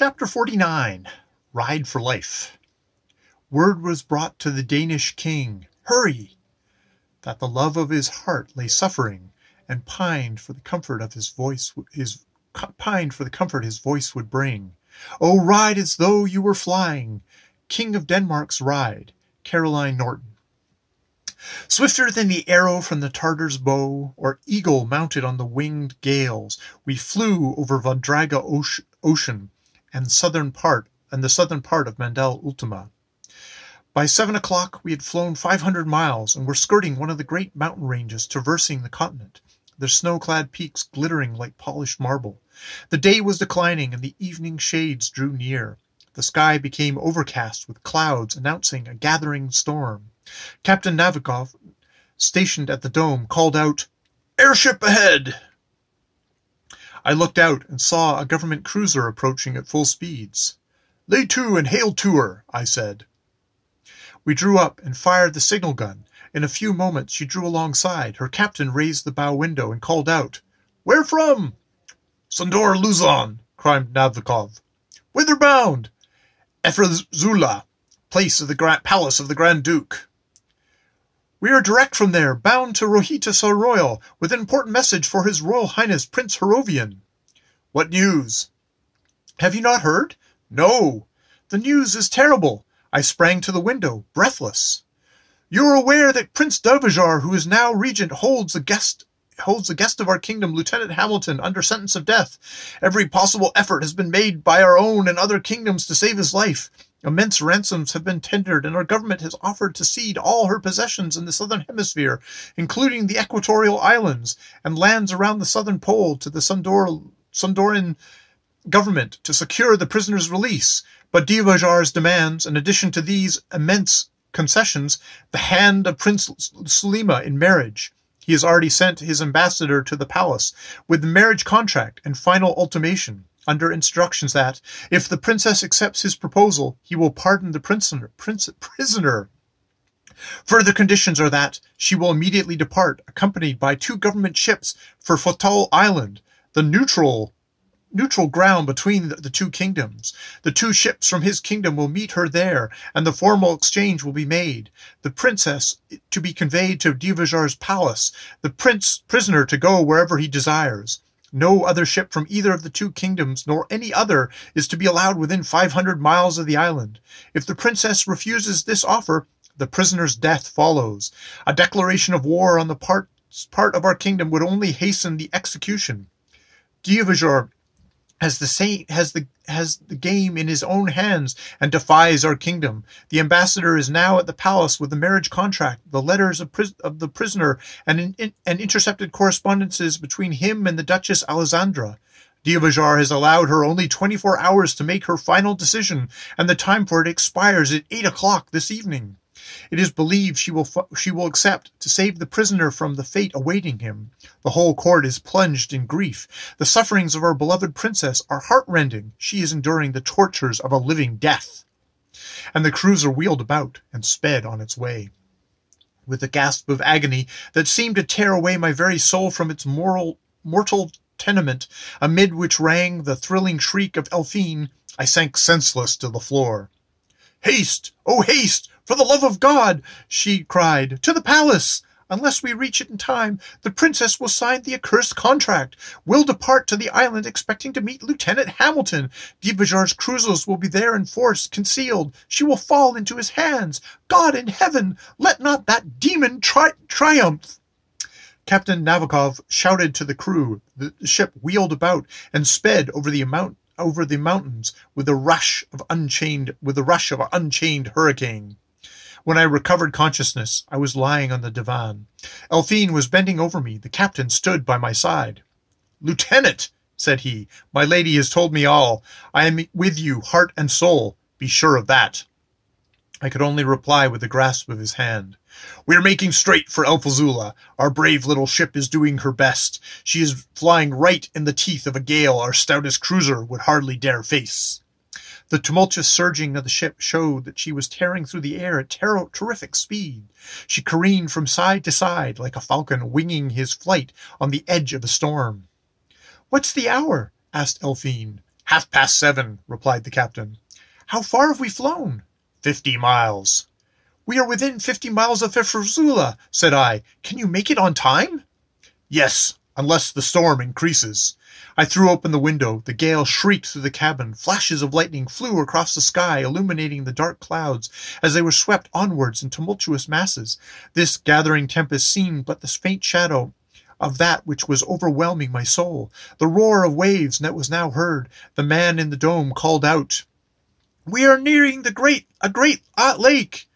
Chapter 49. Ride for Life. Word was brought to the Danish king, hurry, that the love of his heart lay suffering, and pined for the comfort of his voice would bring. Oh, ride as though you were flying, King of Denmark's ride, Caroline Norton. Swifter than the arrow from the Tartar's bow, or eagle mounted on the winged gales, we flew over Vandraga ocean and the southern part of Mandel Ultima. By 7 o'clock we had flown 500 miles and were skirting one of the great mountain ranges traversing the continent, their snow-clad peaks glittering like polished marble. The day was declining and the evening shades drew near. The sky became overcast with clouds announcing a gathering storm. Captain Navikov, stationed at the dome, called out, "Airship ahead!" I looked out and saw a government cruiser approaching at full speeds. "Lay to and hail to her," I said. We drew up and fired the signal gun. In a few moments she drew alongside. Her captain raised the bow window and called out, "Where from?" "Sandor Luzon," cried Navikov. "Whither bound?" "Efrezula, palace of the Grand Duke." "We are direct from there, bound to Rohita Royal, with an important message for His Royal Highness Prince Hrovian." "What news?" "Have you not heard?" "No." "The news is terrible." I sprang to the window, breathless. "You are aware that Prince Dervajar, who is now regent, holds the guest of our kingdom, Lieutenant Hamilton, under sentence of death. Every possible effort has been made by our own and other kingdoms to save his life. Immense ransoms have been tendered, and our government has offered to cede all her possessions in the southern hemisphere, including the equatorial islands, and lands around the southern pole to the Sondoran government to secure the prisoner's release. But Dervajar's demands, in addition to these immense concessions, the hand of Prince Sulima in marriage. He has already sent his ambassador to the palace with the marriage contract and final ultimatum, under instructions that, if the princess accepts his proposal, he will pardon the prisoner. Further conditions are that she will immediately depart, accompanied by 2 government ships for Fotal Island, the neutral ground between the 2 kingdoms. The 2 ships from his kingdom will meet her there, and the formal exchange will be made. The princess to be conveyed to Dervajar's palace, the prisoner to go wherever he desires. No other ship from either of the 2 kingdoms, nor any other, is to be allowed within 500 miles of the island. If the princess refuses this offer, the prisoner's death follows. A declaration of war on the part of our kingdom would only hasten the execution. Dervajar has the game in his own hands and defies our kingdom. The ambassador is now at the palace with the marriage contract, the letters of the prisoner, and intercepted correspondences between him and the Duchess Alessandra. Dervajar has allowed her only 24 hours to make her final decision, and the time for it expires at 8 o'clock this evening. It is believed she will accept to save the prisoner from the fate awaiting him. The whole court is plunged in grief. The sufferings of our beloved princess are heartrending. She is enduring the tortures of a living death. And the cruiser wheeled about and sped on its way. With a gasp of agony that seemed to tear away my very soul from its mortal tenement, amid which rang the thrilling shriek of Elphine, I sank senseless to the floor. "Haste! Oh, haste! For the love of God!" she cried. "To the palace! Unless we reach it in time, the princess will sign the accursed contract. We'll depart to the island expecting to meet Lieutenant Hamilton. Dervajar's cruisers will be there in force, concealed. She will fall into his hands. God in heaven, let not that demon triumph!" Captain Navikov shouted to the crew. The ship wheeled about and sped over the mountains with the rush of an unchained hurricane. When I recovered consciousness, I was lying on the divan. Elphine was bending over me. The captain stood by my side. "Lieutenant," said he, "my lady has told me all. I am with you, heart and soul. Be sure of that." I could only reply with a grasp of his hand. "We are making straight for Efrezula. Our brave little ship is doing her best. She is flying right in the teeth of a gale our stoutest cruiser would hardly dare face." The tumultuous surging of the ship showed that she was tearing through the air at terrific speed. She careened from side to side like a falcon winging his flight on the edge of a storm. "What's the hour?" asked Elphine. "7:30, replied the captain. "How far have we flown?" 50 miles. "We are within 50 miles of Efruzula," said I. "Can you make it on time?" "Yes, unless the storm increases." I threw open the window. The gale shrieked through the cabin. Flashes of lightning flew across the sky, illuminating the dark clouds as they were swept onwards in tumultuous masses. This gathering tempest seemed but the faint shadow of that which was overwhelming my soul. The roar of waves that was now heard. The man in the dome called out, "We are nearing a great lake."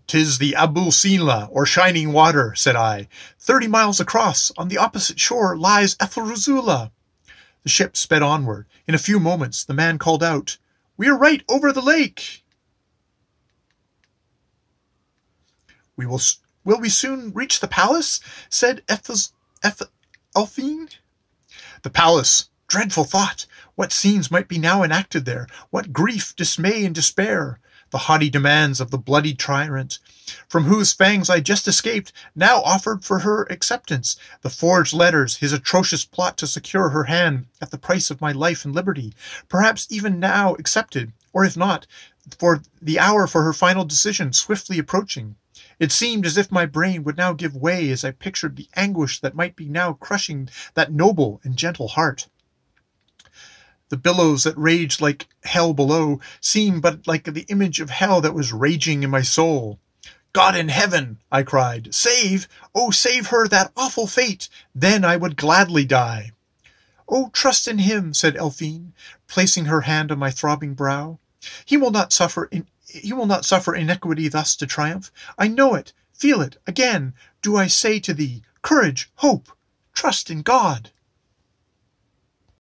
"'Tis the Abu Sinla, or Shining Water," said I. 30 miles across, on the opposite shore, lies Efruzula. The ship sped onward. In a few moments, the man called out, "We are right over the lake." Will we soon reach the palace?" said Elphine. The palace! Dreadful thought! What scenes might be now enacted there! What grief, dismay, and despair! The haughty demands of the bloody tyrant, from whose fangs I just escaped, now offered for her acceptance. The forged letters, his atrocious plot to secure her hand at the price of my life and liberty, perhaps even now accepted, or if not, for the hour for her final decision swiftly approaching. It seemed as if my brain would now give way as I pictured the anguish that might be now crushing that noble and gentle heart. The billows that raged like hell below seemed but like the image of hell that was raging in my soul. "God in heaven!" I cried. "Save, oh, save her that awful fate! Then I would gladly die." "Oh, trust in him," said Elphine, placing her hand on my throbbing brow. He will not suffer iniquity thus to triumph. I know it, feel it. Again do I say to thee, courage, hope, trust in God."